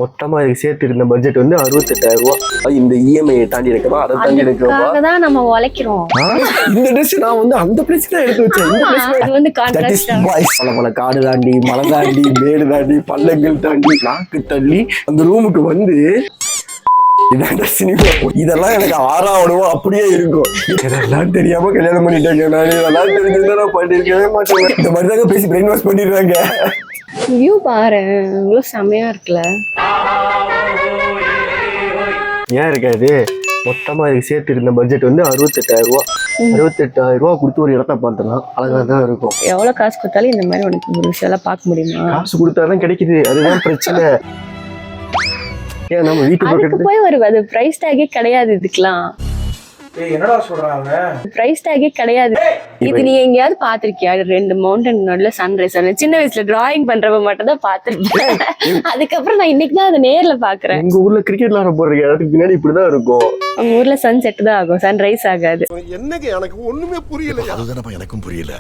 மொத்தமா இதுக்கு சேர்த்து இருந்த பட்ஜெட் வந்து 68,000 ரூபாய். இந்த இஎம்ஐ தாண்டி இருக்கவா அதை தாண்டி இருக்கவா தான் நம்ம உழைக்கிறோம். இந்த ட்ரெஸ் நான் வந்து அந்த பிளேஸ்க்கு தான் எடுத்து வச்சேன். அது வந்து கான்ட்ராஸ்ட் பல காடு தாண்டி மலை தாண்டி மேடு தாண்டி பள்ளங்கள் தாண்டி நாக்கு தள்ளி அந்த ரூமுக்கு வந்து இதெல்லாம் எனக்கு 6வது அப்படியே இருக்கும். இதெல்லாம் தெரியாம கல்யாணம் பண்ணிட்டேங்க. நான் இதெல்லாம் தெரிஞ்சிருந்தா நான் பண்ணிருக்கவே மாட்டேன். இந்த மாதிரி தாங்க பேசி பிரெயின் வாஷ் பண்ணிடுறாங்க. வியூ பாரு, இவ்வளவு செமையா இருக்குல்ல. ஏன் இருக்காது? மொத்தமா இதுக்கு சேர்த்து இருந்த பட்ஜெட் வந்து 68,000 ரூபாய். 68,000 ரூபாய் கொடுத்து ஒரு இடத்த பார்த்தோம்னா அழகா தான் இருக்கும். எவ்வளவு காசு கொடுத்தாலும் இந்த மாதிரி உனக்கு ஒரு விஷயம் எல்லாம் பார்க்க முடியுமா? காசு கொடுத்தாதான் கிடைக்குது, அதுதான் பிரச்சனை. ஏன் நம்ம வீட்டு பக்கத்துல போய் ஒரு அது பிரைஸ் டேகே கிடையாது இதுக்கெல்லாம். என்னடா சொல்றாங்க? பிரைஸ் டேகே கிடையாது. இது நீ எங்கேயாவது பாத்திருக்கியா? 2 மவுண்டன் நடுல சன்ரைஸ். சின்ன வயசுல டிராயிங் பண்றப்ப மட்டும் தான் பாத்திருக்கேன். அதுக்கப்புறம் நான் இன்னைக்கு தான் அதை நேர்ல பாக்குறேன். எங்க ஊர்ல கிரிக்கெட் விளையாட போறீங்க, அதுக்கு பின்னாடி இப்படிதான் இருக்கும். உங்க ஊர்ல சன் செட் தான் ஆகும், சன்ரைஸ் ஆகாது. என்னங்க எனக்கு ஒண்ணுமே புரியல. அதுதானப்பா எனக்கும் புரியல.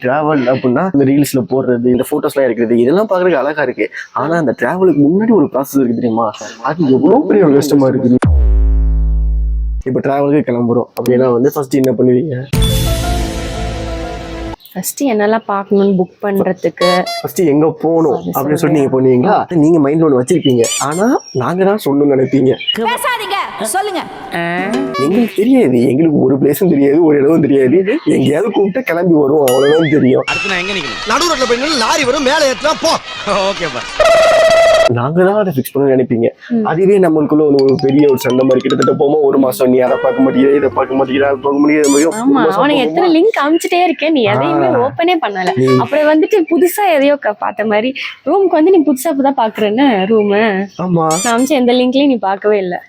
டிராவல் அப்படின்னா இந்த ரீல்ஸ்ல போடுறது, இந்த போட்டோஸ்லாம் எடுக்கிறது, இதெல்லாம் பாக்குறதுக்கு அழகா இருக்கு. ஆனா அந்த டிராவலுக்கு முன்னாடி ஒரு ப்ராசஸ் இருக்கு தெரியுமா? அது எவ்வளவு பெரிய ஒரு கஷ்டமா இருக்கு. இப்ப டிராவலுக்கு கிளம்புறோம் அப்படின்னா வந்து ஃபர்ஸ்ட் என்ன பண்ணுவீங்க? ஃபர்ஸ்ட் என்னெல்லாம் பார்க்கணும்னு புக் பண்றதுக்கு ஃபர்ஸ்ட் எங்க போகணும் அப்படின்னு சொல்லி நீங்க பண்ணுவீங்களா? நீங்க மைண்ட்ல ஒன்று வச்சிருப்பீங்க, ஆனா நாங்க தான் சொல்லணும்னு நினைப்பீங்க. சொல்லுங்க. எங்களுக்கு தெரியாது, எங்களுக்கு ஒரு பிளேஸும் தெரியாது, ஒரு இடமும் தெரியாது. எங்கேயாவது கூப்பிட்டு கிளம்பி வரும், அவ்வளவுதான் தெரியும். நடு ரோட்ல போய் லாரி வரும், மேலே ஏற்றலாம் போ. ஓகேப்பா. நாங்க தான் அதை ஃபிக்ஸ் பண்ண நினைப்பீங்க. அதுவே நம்மளுக்குள்ள ஒரு பெரிய ஒரு சண்டை மாதிரி கிட்டத்தட்ட போமா 1 மாசம் நீ அதை பார்க்க மாட்டேங்குது, இதை பார்க்க மாட்டேங்குது, அதை பார்க்க முடியாது. அவனுக்கு எத்தனை லிங்க் அமிச்சுட்டே இருக்கேன், நீ எதையுமே ஓப்பனே பண்ணல. அப்புறம் வந்துட்டு புதுசா எதையோ பார்த்த மாதிரி ரூமுக்கு வந்து நீ புதுசா தான் பாக்குறேன்னு ரூம். ஆமா, நான் அமிச்ச எந்த லிங்க்லயும் நீ பார்க்கவே இல்லை.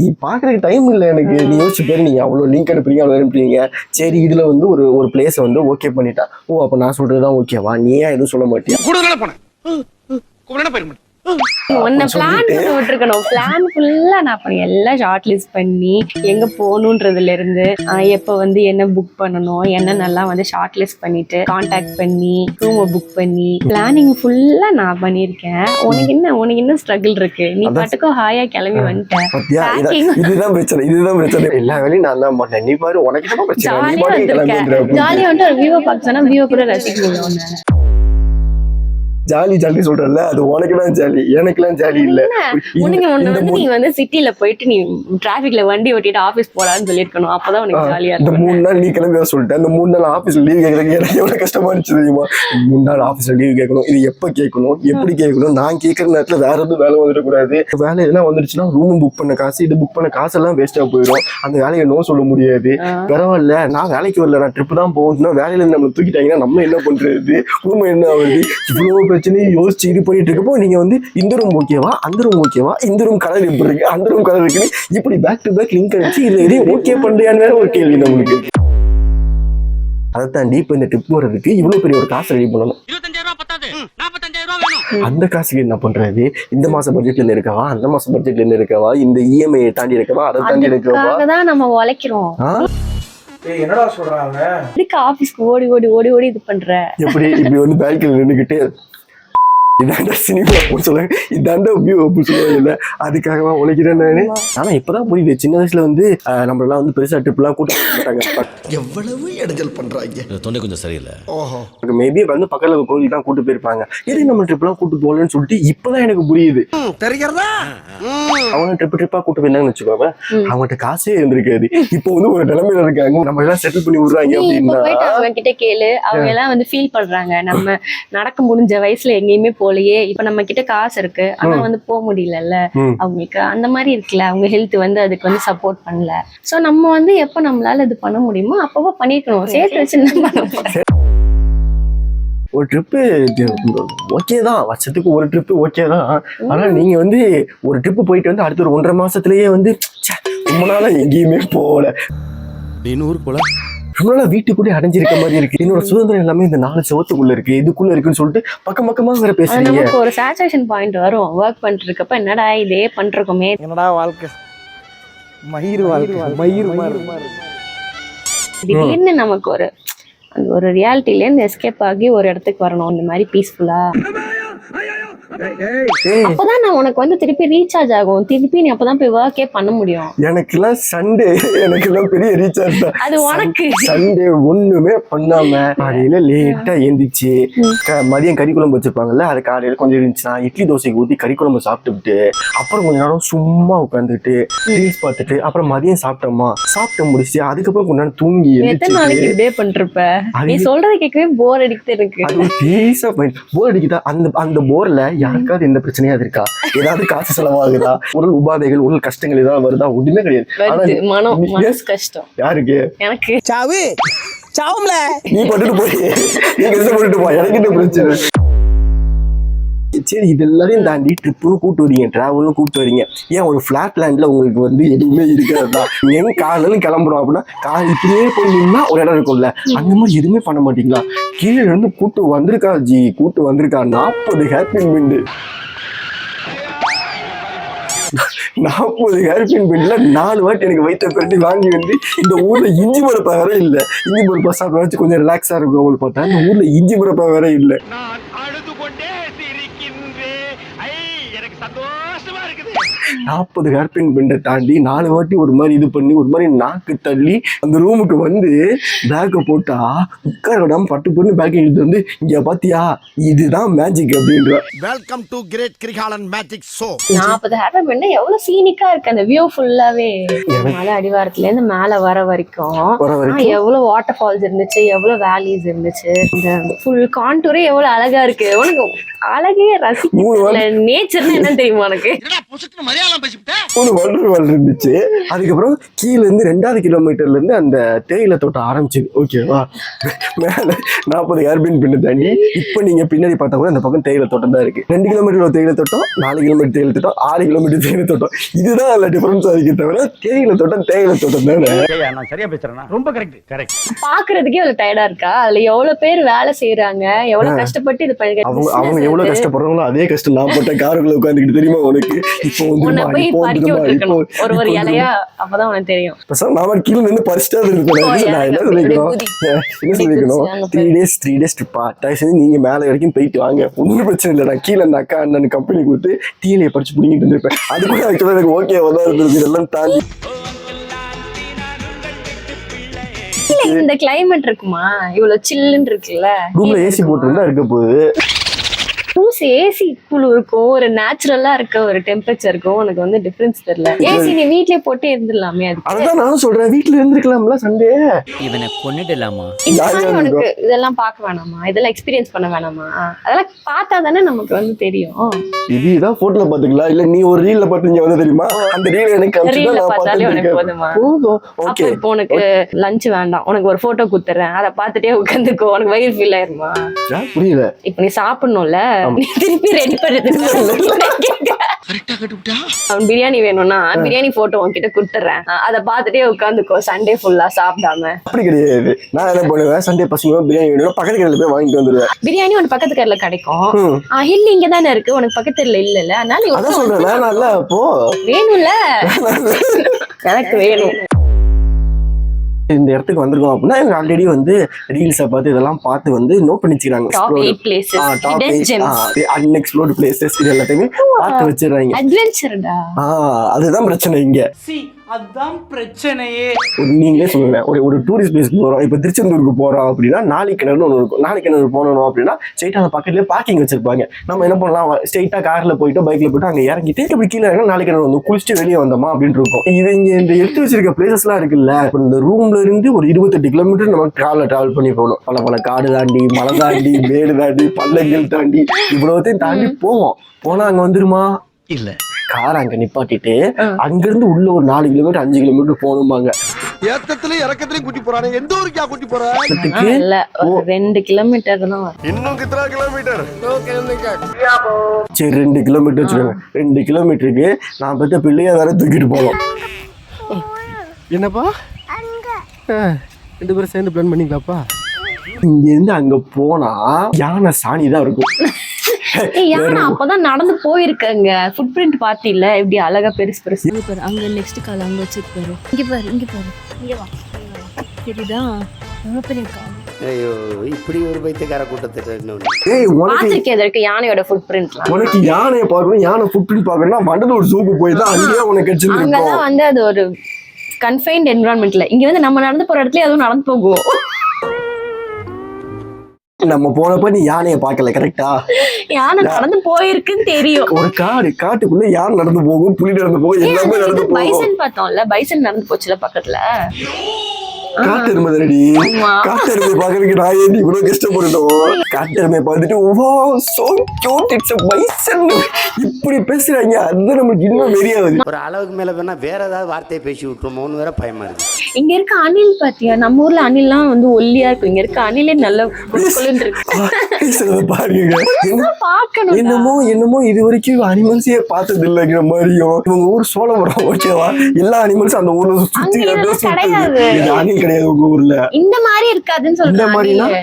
நீ பாக்குறதுக்கு டைம் இல்லை எனக்கு. நீ யோசிச்சு பேரு, நீங்க அவ்வளவு லிங்க் அனுப்புறீங்க, அவ்வளவு அனுப்புறீங்க. சரி, இதுல வந்து ஒரு பிளேஸை வந்து ஓகே பண்ணிட்டா, ஓ அப்ப நான் சொல்றதுதான் ஓகேவா, நீ ஏன் எதுவும் சொல்ல மாட்டியா? உன்னை பிளான் பண்ணி விட்டுருக்கணும். பிளான் ஃபுல்லா நான் பண்ணி எல்லாம் ஷார்ட் லிஸ்ட் பண்ணி எங்க போகணுன்றதுல இருந்து எப்ப வந்து என்ன புக் பண்ணணும், என்னென்னலாம் வந்து ஷார்ட் லிஸ்ட் பண்ணிட்டு கான்டாக்ட் பண்ணி ரூமை புக் பண்ணி பிளானிங் ஃபுல்லா நான் பண்ணிருக்கேன். உனக்கு என்ன ஸ்ட்ரகிள் இருக்கு? நீ பாட்டுக்கும் ஹாயா கிளம்பி வந்துட்டேன். இதுதான் பிரச்சனை. எல்லா வேலையும் நான் தான் பண்ணேன். நீ பாரு, உனக்கு ஜாலியா வந்து ஒரு வியூவை பார்க்க சொன்னா வியூவை கூட ரசிக்க முடியும். ஜாலி சொல்றல, அது உனக்குதான் ஜாலி, எனக்குலாம் ஜாலி இல்ல. நீ வந்து சிட்டில போயிட்டு நீ டிராபிக்ல வண்டி ஓட்டிட்டு ஆபீஸ் போறான்னு சொல்லிருக்கணும், அப்பதான் உனக்கு ஜாலியா இருக்கும். இந்த 3 நாள் நீ கிளம்பி சொல்லிட்டேன். இந்த 3 நாள் ஆபீஸ்ல லீவ் கேட்கறதுக்கு எனக்கு எவ்வளவு கஷ்டமா இருந்துச்சு தெரியுமா? 3 நாள் ஆபீஸ்ல லீவ் கேட்கணும், இது எப்ப கேட்கணும், எப்படி கேட்கணும், நான் கேட்கற நேரத்துல வேற எதுவும் வேலை வந்துடக்கூடாது. வேலை எல்லாம் வந்துருச்சுன்னா ரூம் புக் பண்ண காசு, இது புக் பண்ண காசு எல்லாம் வேஸ்டா போயிடும். அந்த வேலையை நோ சொல்ல முடியாது. பரவாயில்ல, நான் வேலைக்கு வரல, நான் ட்ரிப் தான் போகணும்னா வேலையில இருந்து நம்ம தூக்கிட்டாங்கன்னா நம்ம என்ன பண்றது? ரூம் என்ன ஆகுது? இவ்வளவு பிரச்சனையை யோசிச்சு இது பண்ணிட்டு இருக்கப்போ நீங்க வந்து இந்த ரூம் ஓகேவா, அந்த ரூம் ஓகேவா, இந்த ரூம் கலர் எப்படி இருக்கு, அந்த ரூம் கலர் இருக்கு, இப்படி பேக் டு பேக் லிங்க் அடிச்சு இது எதையும் ஓகே பண்றியான்னு வேற ஒரு கேள்வி நம்மளுக்கு. அதை தாண்டி இப்ப இந்த ட்ரிப் போறதுக்கு இவ்வளவு பெரிய ஒரு காசு ரெடி பண்ணணும். 25,000 பத்தாது, 45,000 வேணும். அந்த காசுக்கு என்ன பண்றது? இந்த மாசம் பட்ஜெட்ல இருந்து இருக்கவா, அந்த மாசம் பட்ஜெட்ல இருந்து இருக்கவா, இந்த இஎம்ஐ தாண்டி இருக்கவா, அதை தாண்டி இருக்கவா தான் நம்ம உழைக்கிறோம். என்னடா சொல்றாங்க? இதுக்கு ஆபீஸ்க்கு ஓடி இது பண்ற எப்படி? இப்படி வந்து பேங்க்ல நின்னுக்கிட்டு இதாண்டா சினிமா அப்படின்னு சொல்லுவாங்க, இதாண்டா வியூ அப்படின்னு சொல்லுவாங்க. அதுக்காகவா உழைக்கிறேன் நானு. ஆனா இப்பதான் புரியுது, சின்ன வயசுல வந்து நம்மளெல்லாம் வந்து பெருசா ட்ரிப் எல்லாம் கூட்ட மாட்டாங்க. எவ்வளவு இடைஞ்சல் பண்றாங்க. தொண்டை கொஞ்சம் சரியில்லை. ஓஹோ, மேபி வந்து பக்கத்துல கோயில் தான் கூட்டு போயிருப்பாங்க. எதுக்கு நம்ம ட்ரிப் எல்லாம் கூட்டு போகலன்னு சொல்லிட்டு இப்பதான் எனக்கு புரியுது. தெரிகிறதா? அவங்க ட்ரிப்பா கூட்டு போயிருந்தாங்கன்னு வச்சுக்கோங்க, அவங்ககிட்ட காசே இருந்திருக்காது. இப்போ வந்து ஒரு நிலைமையில இருக்காங்க, நம்ம எல்லாம் செட்டில் பண்ணி விடுறாங்க அப்படின்னா அவங்க கிட்ட கேளு. அவங்க எல்லாம் வந்து ஃபீல் பண்றாங்க, நம்ம நடக்க முடிஞ்ச வயசுல எங்கேயுமே போலயே, இப்ப நம்ம கிட்ட காசு இருக்கு ஆனா வந்து போக முடியல. அவங்களுக்கு அந்த மாதிரி இருக்குல்ல, அவங்க ஹெல்த் வந்து அதுக்கு வந்து சப்போர்ட் பண்ணல. சோ நம்ம வந்து எப்ப நம்மளால இது பண்ண முடியுமோ அப்பவோ பண்ணிக்கணும். சேர்த்து வச்சு ஒரு ட்ரிப்பு ஓகே தான், வருஷத்துக்கு ஒரு ட்ரிப்பு ஓகே தான். ஆனா நீங்க வந்து ஒரு ட்ரிப்பு போயிட்டு வந்து அடுத்த ஒரு 1.5 மாசத்துலயே வந்து ரொம்ப நாளா எங்கேயுமே போகல, ஊருக்கு போல நம்மளால வீட்டுக்குள்ளே அடைஞ்சிருக்க மாதிரி இருக்கு. என்னோட சுதந்திரம் எல்லாமே இந்த 4 செவத்துக்குள்ள இருக்கு, இதுக்குள்ள இருக்குன்னு சொல்லிட்டு பக்கமா வேற பேசுறீங்க. நமக்கு ஒரு சாச்சுரேஷன் பாயிண்ட் வரும். ஒர்க் பண்ணிட்டு இருக்கப்ப என்னடா இதே பண்றோமே, என்னடா வாழ்க்கை மயிர் திடீர்னு நமக்கு ஒரு ரியாலிட்டில இருந்து எஸ்கேப் ஆகி ஒரு இடத்துக்கு வரணும். இந்த மாதிரி பீஸ்ஃபுல்லா அப்பதான் நான் உனக்கு வந்து திருப்பி ரீசார்ஜ் ஆகும், திருப்பி நீ அப்பதான் போய் ஒர்க்கே பண்ண முடியும். எனக்கெல்லாம் சண்டே எனக்கெல்லாம் பெரிய ரீசார்ஜ் தான். அது உனக்கு சண்டே ஒண்ணுமே பண்ணாம காலையில லேட்டா எந்திரிச்சு மதியம் கறி குழம்பு வச்சிருப்பாங்கல்ல, அது காலையில கொஞ்சம் இருந்துச்சுன்னா இட்லி தோசைக்கு ஊத்தி கறி குழம்பு சாப்பிட்டுட்டு அப்புறம் கொஞ்ச நேரம் சும்மா உட்காந்துட்டு ரீல்ஸ் பார்த்துட்டு அப்புறம் மதியம் சாப்பிட்டு முடிச்சு அதுக்கப்புறம் கொஞ்ச நேரம் தூங்கி எத்தனை நாளைக்கு இதே பண்ணிருப்ப? நீ சொல்றதை கேட்கவே போர் அடிக்கிட்டு இருக்கு. போர் அடிக்குதா? அந்த போர்ல யாருக்காவது எந்த பிரச்சனையாவது இருக்கா? ஏதாவது காசு செலவாகுதா? உடல் உபாதைகள் உடல் கஷ்டங்கள் ஏதாவது வருதா? ஒண்ணுமே கிடையாது. மனசு கஷ்டம் யாருக்கு? எனக்கு. சாவு சாவும்ல நீ போட்டுட்டு போய் எனக்கு என்ன பிரச்சனை? சரி, இது எல்லாரையும் தாண்டி ட்ரிப்புன்னு கூப்பிட்டு வரீங்க, டிராவல்னு கூப்பிட்டு வரீங்க. ஏன் ஒரு ஃபிளாட் லேண்ட்ல உங்களுக்கு வந்து எதுவுமே இருக்காது தான்? எங்க காலையில கிளம்புறோம் அப்படின்னா இப்படியே போனீங்கன்னா ஒரு இடம் இருக்கும்ல, அந்த மாதிரி எதுவுமே பண்ண மாட்டீங்களா? கீழே இருந்து கூட்டு வந்திருக்கா 40 ஹேர்பின் பிண்டு. 40 ஹேர்பின் பின்ல 4 வாட்டி எனக்கு வயிற்ற பெருட்டி வாங்கி வந்து இந்த ஊர்ல இஞ்சி மிரப்பா வேற இல்ல. இஞ்சி மிரப்பா சாப்பிட வச்சு கொஞ்சம் ரிலாக்ஸா இருக்கும் அவங்களுக்கு. பார்த்தா இந்த ஊர்ல இஞ்சி மிரப்பா வேற இல்ல. 40 ஹேர்பின் பெண்டை தாண்டி 4 வாட்டி ஒரு மாதிரி இது பண்ணி ஒரு மாதிரி நாக்கு தள்ளி அந்த ரூமுக்கு வந்து பேக்கை போட்டா உட்கார விடாம பட்டு பொண்ணு பேக்கை எடுத்து வந்து இங்க பாத்தியா இதுதான் மேஜிக் அப்படின்ற. Welcome to great Kirikalan magic show. 40 hairpin bend எவ்வளவு சீனிக்கா இருக்கு அந்த வியூ ஃபுல்லாவே. மலை அடிவாரத்துல இருந்து மேல வர வரைக்கும் எவ்வளவு வாட்டர் ஃபால்ஸ் இருந்துச்சு, எவ்வளவு வேலிஸ் இருந்துச்சு. இந்த ஃபுல் கான்டூரே எவ்வளவு அழகா இருக்கு. உனக்கு அழகே ரசிக்கல. நேச்சர்னா என்ன தெரியுமா உனக்கு? இருந்துச்சு. அதுக்கப்புறம் கீழே இருந்து 2வது கிலோமீட்டர்ல இருந்து அந்த தேயிலை தோட்டம் ஆரம்பிச்சுது. ஓகேவா? மேல 40 ஹேர்பின் பின்ன தாண்டி இப்ப நீங்க பின்னாடி பார்த்தா கூட அந்த பக்கம் தேயிலை தோட்டம் தான் இருக்கு. 2 கிலோமீட்டர் தேயிலை தோட்டம், 4 கிலோமீட்டர் தேயிலை தோட்டம், 6 கிலோமீட்டர் தேயிலை தோட்டம். இதுதான் அதுல டிஃபரன்ஸ் ஆகிக்க தவிர தேயிலை தோட்டம் தானே. நான் சரியா பேசுறேன்? ரொம்ப கரெக்ட். பாக்குறதுக்கே அவ்வளவு டயர்டா இருக்கா? அதுல எவ்வளவு பேர் வேலை செய்யறாங்க, எவ்வளவு கஷ்டப்பட்டு இது பண்ணி. அவங்க எவ்வளவு கஷ்டப்படுறாங்களோ அதே கஷ்டம் நான் போட்ட காருக்குள்ள உட்காந்துக்கிட்டு தெரியுமா உனக்கு? இப்போ ஒரு இலையா அப்பதான் உனக்கு தெரியும். நான் கீழே நின்று பறிச்சுட்டா என்ன சொல்லிக்கணும் 3 days ட்ரிப்பா? நீங்க மேல வரைக்கும் போயிட்டு வாங்க, ஒன்னும் பிரச்சனை இல்லை. நான் கீழே அந்த அக்கா அண்ணன் கம்பெனி கொடுத்து டீலையை படிச்சு பிடிங்கிட்டு இருந்திருப்பேன். அது கூட ஆக்சுவலா எனக்கு ஓகேவா தான் இருந்தது. இதெல்லாம் தாண்டி இந்த கிளைமேட் இருக்குமா? இவ்வளவு சில்லுன்னு இருக்குல்ல. ரூம்ல ஏசி போட்டுருந்தா இருக்க போகுது. ஏசி குழு இருக்கும், ஒரு நேச்சுரலா இருக்க ஒரு டெம்பரேச்சர் இருக்கும். உனக்கு வந்து டிஃபரன்ஸ் தெரியல. ஏசி நீ வீட்லயே போட்டு இருந்துடலாமே. அதுதான் நானும் சொல்றேன், வீட்டுல இருந்திருக்கலாம்ல. சண்டே இவனை கொன்னுடலாமா? உனக்கு இதெல்லாம் பார்க்க வேணாமா? இதெல்லாம் எக்ஸ்பீரியன்ஸ் பண்ண வேணாமா? அதெல்லாம் பார்த்தா தானே நமக்கு வந்து தெரியும். இதுதான் போட்டோல பாத்துக்கலாம். இல்ல நீ ஒரு ரீல்ல பாத்தீங்க வந்து தெரியுமா? அந்த ரீல் எனக்கு ரீல்ல பார்த்தாலே உனக்கு போதுமா? ஓகே. இப்போ உனக்கு லஞ்ச் வேண்டாம், உனக்கு ஒரு போட்டோ குடுத்துறேன், அதை பார்த்துட்டே உட்காந்துக்கோ. உனக்கு வயிறு ஃபீல் ஆயிருமா? புரியல. இப்போ நீ சாப்பிடணும்ல, திருப்பி ரெடி பண்ணுறதுக்கு அவன் பிரியாணி வேணும்னா பிரியாணி போட்டோ உன்கிட்ட கொடுத்துறேன், அதை பார்த்துட்டே உட்காந்துக்கோ சண்டே ஃபுல்லா சாப்பிடாம. அப்படி கிடையாது. நான் என்ன பண்ணுவேன், சண்டே பசங்க பிரியாணி வேணும் பக்கத்து கடையில போய் வாங்கிட்டு வந்துடுவேன். பிரியாணி உனக்கு பக்கத்து கடையில கிடைக்கும். இல்ல இங்க தானே இருக்கு, உனக்கு பக்கத்துல இல்ல. அதனால அதான் சொல்றேன். நல்லா போ வேணும்ல, எனக்கு வேணும். இந்த இடத்துக்கு வந்திருக்கோம் அப்படின்னா ஆல்ரெடி வந்து ரீல்ஸை பார்த்து இதெல்லாம் பார்த்து வந்து நோட் பண்ணி வச்சுக்கிறாங்க. அன்எக்ஸ்ப்ளோர்டு பிளேசஸ் இது எல்லாத்தையுமே பார்த்து வச்சிடறாங்க. அதுதான் பிரச்சனை இங்க. அதான் பிரச்சனையே. நீங்களே சொல்லுங்க, ஒரு டூரிஸ்ட் பிளேஸ்க்கு போறோம். இப்ப திருச்செந்தூருக்கு போறோம் அப்படின்னா நாளைக்கிணறு ஒன்று இருக்கும். நாளைக்கிணறு போனோம் அப்படின்னா ஸ்ட்ரெயிட்டா அந்த பக்கத்துலயே பார்க்கிங் வச்சிருப்பாங்க. நம்ம என்ன பண்ணலாம், ஸ்ட்ரெயிட்டா கார்ல போயிட்டு பைக்ல போயிட்டு அங்க இறங்கிட்டு இப்படி கீழே இறங்க நாளைக்கிணறு வந்து குளிச்சுட்டு வெளியே வந்தோமா அப்படின்னு இருக்கும். இது இங்க இந்த எடுத்து வச்சிருக்க பிளேசஸ் எல்லாம் இருக்குல்ல, இந்த ரூம்ல இருந்து ஒரு 28 கிலோமீட்டர் நம்ம டிராவல் பண்ணி போகணும். பல காடு தாண்டி, மலை தாண்டி, மேடு தாண்டி, பள்ளங்கள் தாண்டி, இவ்வளவுத்தையும் தாண்டி போவோம். போனா அங்க வந்துருமா? இல்ல. கார் அங்க நிப்பாட்டிட்டு அங்கிருந்து உள்ள ஒரு 4 கிலோமீட்டர் 5 கிலோமீட்டர் போகணும்பாங்க. ஏத்தத்திலயும் இறக்கத்திலயும் கூட்டி போறானே. எந்த ஊருக்கா கூட்டி போற? 2 கிலோமீட்டர் தான். இன்னும் கித்தனை கிலோமீட்டர்? சரி 2 கிலோமீட்டர் வச்சுக்கோங்க. 2 கிலோமீட்டருக்கு நான் பெற்ற பிள்ளைய வேற தூக்கிட்டு போவோம். என்னப்பா 2 பேரும் சேர்ந்து பிளான் பண்ணிக்கலாப்பா. இங்க இருந்து அங்க போனா யானை சாணி தான் இருக்கும். யானை அப்பதான் நடந்து போயிருக்கங்க. ஃபுட் பிரிண்ட் பாத்தில எப்படி அழகா பெருசு பாரு. அங்க நெக்ஸ்ட் கால் அங்க வச்சிருப்பாரு. இங்க பாரு இங்க வா. தெரியுதா? எவ்வளவு பெரிய கால். ஐயோ இப்படி ஒரு பைத்தியக்கார கூட்டத்தை ஏய் உனக்கு பாத்திருக்கேன் இதற்கு யானையோட ஃபுட் பிரிண்ட்லாம். உனக்கு யானையை பார்க்கணும், யானை ஃபுட் பிரிண்ட் பார்க்கணும்னா மண்டலூர் ஜூக்கு போய் தான் அங்கேயே உனக்கு கிடைச்சிருக்கும். அங்கெல்லாம் வந்து அது ஒரு கன்ஃபைன்ட் என்விரான்மெண்ட்ல. இங்க வந்து நம்ம நடந்து போற இடத்துல அதுவும் நடந்து போகும். நம்ம போனப்ப நீ யானையை பார்க்கல, கரெக்டா? யானை நடந்து போயிருக்குன்னு தெரியும். ஒரு காட்டுக்குள்ள யானை நடந்து போகும், புலி நடந்து போகும், எல்லாமே நடந்து போகும். பைசன் பார்த்தோம்ல, பைசன் நடந்து போச்சுல பக்கத்துல. காட்டு எருமை தானடி. காட்டு எருமை பாக்குறதுக்கு நான் ஏன் இவ்வளவு கஷ்டப்படணும்? காட்டு எருமை பார்த்துட்டு so cute, it's a bison இப்படி பேசுறாங்க. அது நமக்கு இன்னும் வெறியாகுது. ஒரு அளவுக்கு மேல வேணா வேற ஏதாவது வார்த்தையை பேசி விட்டுருமோன்னு வேற பயமா இருக்கு. இங்க இருக்க அணில் பாத்தியா? நம்ம ஊர்ல அணில்லாம் வந்து ஒல்லியா இருக்கும். இங்க இருக்க அணிலே நல்ல கொழுன்னு இருக்கு. பாருங்க, பாக்கணும். என்னமோ இது வரைக்கும் அனிமல்ஸே பார்த்தது இல்லைங்கிற மாதிரியும். இவங்க ஊர் சோழபுரம், ஓகேவா? எல்லா அனிமல்ஸும் அந்த ஊர்ல சுத்தி அணில் கிடையாது உங்க ஊர்ல. இந்த மாதிரி இருக்காதுன்னு சொல்றாங்க.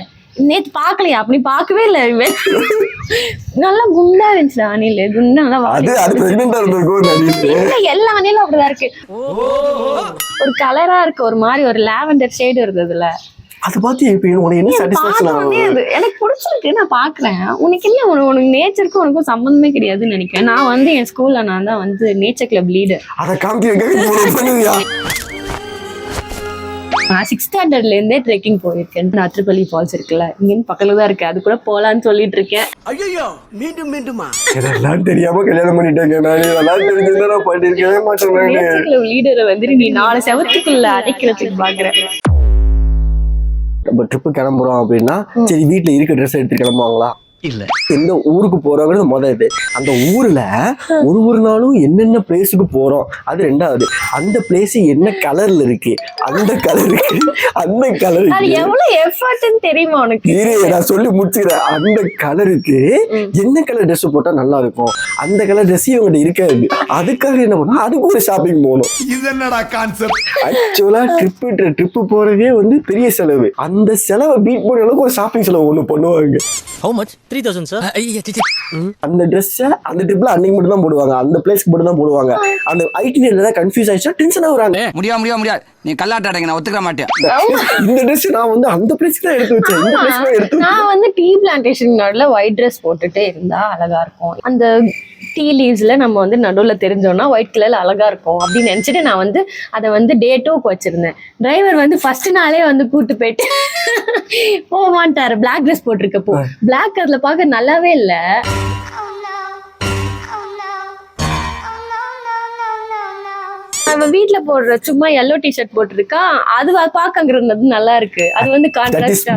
நேத்து பாக்கலையா? அப்படி பாக்கவே இல்ல. நல்லா குண்டா இருந்துச்சு அணில். குண்டா நல்லா எல்லா அணிலும் அப்படிதான் இருக்கு. ஒரு கலரா இருக்கு, ஒரு மாதிரி ஒரு லாவெண்டர் ஷேடு வருது அதுல. அது பார்த்து இப்ப உனக்கு என்ன சாட்டிஸ்ஃபேக்ஷன் ஆகுது? எனக்கு பிடிச்சிருக்கு, நான் பாக்குறேன். உனக்கு இல்ல, உனக்கு நேச்சருக்கும் உனக்கும் சம்பந்தமே கிடையாதுன்னு நினைக்கிறேன். நான் வந்து என் ஸ்கூல்ல நான் தான் வந்து நேச்சர் கிளப் லீடர். அத காமிக்க நான் 6th ஸ்டாண்டர்ட்ல இருந்தே ட்ரெக்கிங் போயிருக்கேன். நாத்திரப்பள்ளி ஃபால்ஸ் இருக்குல்ல, இங்கன்னு பக்கத்துல தான் இருக்கு. அது கூட போலான்னு சொல்லிட்டு இருக்கேன். ஐயோ மீண்டுமா இதெல்லாம் தெரியாம கல்யாணம் பண்ணிட்டேங்க. நான் இதெல்லாம் தெரிஞ்சிருந்தா நான் பண்ணிருக்கவே மாட்டேன். நேச்சர் கிளப் லீடரை வந்து நீ 4 செவத்துக்குள்ள அடைக்கிறதுக்கு பாக்குறேன். நம்ம ட்ரிப்பு கிளம்புறோம் அப்படின்னா சரி வீட்டுல இருக்க ட்ரெஸ் எடுத்து கிளம்புவாங்களா? இல்ல. எந்த ஊருக்கு போறோங்கிறது முதல் இது. அந்த ஊர்ல ஒரு நாளும் என்னென்ன பிளேஸுக்கு போறோம் அது ரெண்டாவது. அந்த பிளேஸ் என்ன கலர்ல இருக்கு, அந்த கலருக்கு எவ்வளவு எஃபர்ட்னு தெரியுமா உனக்கு? நான் சொல்லி முடிச்சுக்கிறேன். அந்த கலருக்கு என்ன கலர் ட்ரெஸ் போட்டா நல்லா இருக்கும், அந்த கலர் ட்ரெஸ் இவங்க இருக்காது. அதுக்காக என்ன பண்ணா அதுக்கு ஒரு ஷாப்பிங் போகணும். இது என்னடா கான்செப்ட்? ஆக்சுவலா ட்ரிப்பு போறதே வந்து பெரிய செலவு. அந்த செலவை பீட் பண்ண அளவுக்கு ஒரு ஷாப்பிங் செலவு ஒண்ணு பண்ணுவாங்க. How much? 3,000 sir. அந்த ட்ரெஸ்ஸை அந்த ட்ரிப்ல அன்னைக்கு மட்டும் தான் போடுவாங்க, அந்த பிளேஸ்க்கு மட்டும் தான் போடுவாங்க. அந்த ஐட்டினரியில தான் கன்ஃபியூஸ் ஆயிடுச்சா டென்ஷன் ஆகுறாங்க. முடியாது நீ கல்லாட்டாடங்க, நான் ஒத்துக்க மாட்டேன். இந்த ட்ரெஸ் நான் வந்து அந்த பிளேஸ்க்கு தான் எடுத்து வச்சேன். இந்த பிளேஸ்க்கு தான் எடுத்து நான் வந்து டீ பிளான்டேஷன் நடுல ஒயிட் ட்ரெஸ் போட்டுட்டே இருந்தா அழகா இருக்கும். அந்த டீ லீவ்ஸ்ல நம்ம வந்து நடுவுல தெரிஞ்சோம்னா ஒயிட் கலர்ல அழகா இருக்கும் அப்படின்னு நினைச்சிட்டு நான் வந்து அதை வந்து டே 2க்கு வச்சிருந்தேன். டிரைவர் வந்து ஃபர்ஸ்ட் நாளே வந்து கூட்டு போயிட்டு போவான்ட்டாரு. பிளாக் ட்ரெஸ் போட்டிருக்கப்போ பிளாக் அதுல பார்க்க நல்லாவே இல்ல. நம்ம வீட்டுல போடுற சும்மா yellow டிஷர்ட் போட்டிருக்கா, அது பாக்கங்கிறது நல்லா இருக்கு. அது வந்து கான்ட்ராஸ்டா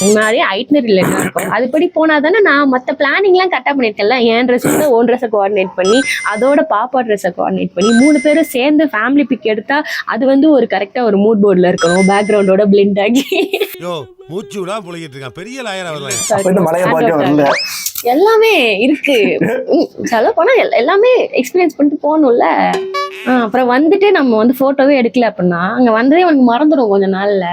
முன்னாடி ஐட்னரியில் என்ன இருக்கும் அதுபடி போனா தானே. நான் மற்ற பிளானிங்லாம் கரெக்டாக பண்ணியிருக்கேன்ல. என் ட்ரெஸ் வந்து ஓன் ட்ரெஸ்ஸை கோஆர்டினேட் பண்ணி அதோட பாப்பா ட்ரெஸ்ஸை கோஆர்டினேட் பண்ணி 3 பேரும் சேர்ந்து ஃபேமிலி பிக் எடுத்தா அது வந்து ஒரு கரெக்டாக ஒரு மூட் போர்டில் இருக்கணும், பேக்ரவுண்டோட பிளெண்ட் ஆகி. மூச்சுடா புளிக்கிட்டு இருக்கான், பெரிய லாயரா வரல. எல்லாமே இருக்கு. சொல்ல போனா எல்லாமே எக்ஸ்பீரியன்ஸ் பண்ணிட்டு போகணும்ல. அப்புறம் வந்துட்டு நம்ம வந்து போட்டோவே எடுக்கல அப்படின்னா அங்க வந்ததே உனக்கு மறந்துடும் கொஞ்ச நாள்ல.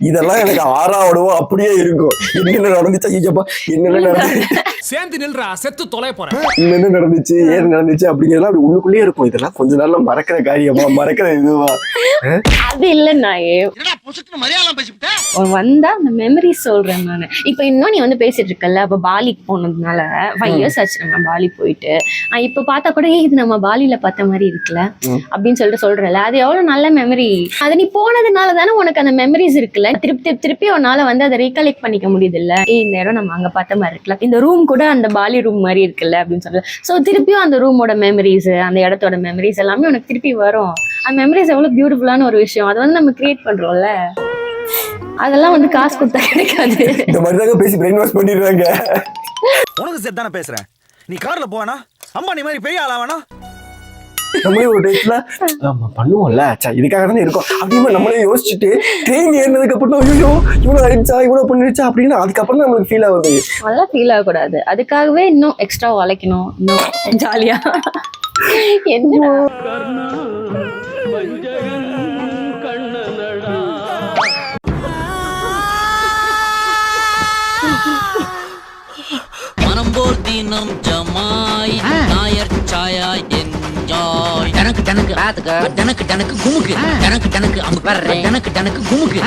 இதெல்லாம் எனக்கு ஆறாவடவோ அப்படியே இருக்கும். என்னென்ன நடந்துச்சு, ஐயப்பா என்னென்ன நடந்துச்சு, சேர்ந்து நில்றா செத்து தொலைய போறேன், என்னென்ன நடந்துச்சு, ஏன் நடந்துச்சு அப்படிங்கிறதுலாம் அப்படி உள்ளுக்குள்ளேயே இருக்கும். இதெல்லாம் கொஞ்ச நாள்ல மறக்கிற காரியமா, மறக்கிற இதுவா? அது இல்ல நாயே வந்தா அந்த மெமரிஸ் சொல்றேன் நானு. இப்ப இன்னும் நீ வந்து பேசிட்டு இருக்கல, அப்ப பாலிக்கு போனதுனால 5 years ஆச்சு நான் பாலி போயிட்டு. இப்ப பார்த்தா கூட இது நம்ம பாலியில பார்த்த மாதிரி இருக்குல்ல அப்படின்னு சொல்லிட்டு சொல்றல, அது எவ்வளவு நல்ல மெமரி. அது நீ போனதுனால தானே உனக்கு அந்த மெமரிஸ் இருக்குல்ல. திருப்பி உன்னால வந்து அதை ரீகலெக்ட் பண்ணிக்க முடியுது இல்ல. இந்த இடம் நம்ம அங்க பார்த்த மாதிரி இருக்குல்ல, இந்த ரூம் கூட அந்த பாலி ரூம் மாதிரி இருக்குல்ல அப்படின்னு சொல்ல. சோ திருப்பியும் அந்த ரூமோட மெமரிஸ், அந்த இடத்தோட மெமரிஸ் எல்லாமே உனக்கு திருப்பி வரும். அந்த மெமரிஸ் எவ்வளவு பியூட்டிஃபுல்லான ஒரு விஷயம். அதை வந்து நம்ம கிரியேட் பண்றோம்ல, அதெல்லாம் வந்து காசு கொடுத்தா கிடைக்காது. இந்த மாதிரி தான் பேசி பிரெயின் வாஷ் பண்ணிடுறாங்க. உனக்கு செட் தானே பேசுறேன். நீ கார்ல போவானா, அம்பானி மாதிரி பெரிய ஆளாவானா? நம்மளே ஒரு டைப்ல பண்ணுவோம்ல, இதுக்காக தானே இருக்கும் அப்படின்னு நம்மளே யோசிச்சுட்டு ட்ரெயின் ஏறினதுக்கு அப்புறம் ஐயோ இவ்வளவு ஆயிடுச்சா, இவ்வளவு பண்ணிடுச்சா அப்படின்னு அதுக்கப்புறம் தான் நம்மளுக்கு ஃபீல் ஆகுது. நல்லா ஃபீல் ஆகக்கூடாது. அதுக்காகவே இன்னும் எக்ஸ்ட்ரா உழைக்கணும், இன்னும் ஜாலியா. என்ன மனம்போர் தினம் ஜமாய் நாயர் சாயா என்ஜாய் ஜனக்கு ஜனக்கு பாத்துக்க ஜனக்கு ஜனக்கு குமுக்கு ஜனக்கு ஜனக்கு அமுக்கு ஜனக்கு ஜனக்கு குமுக்கு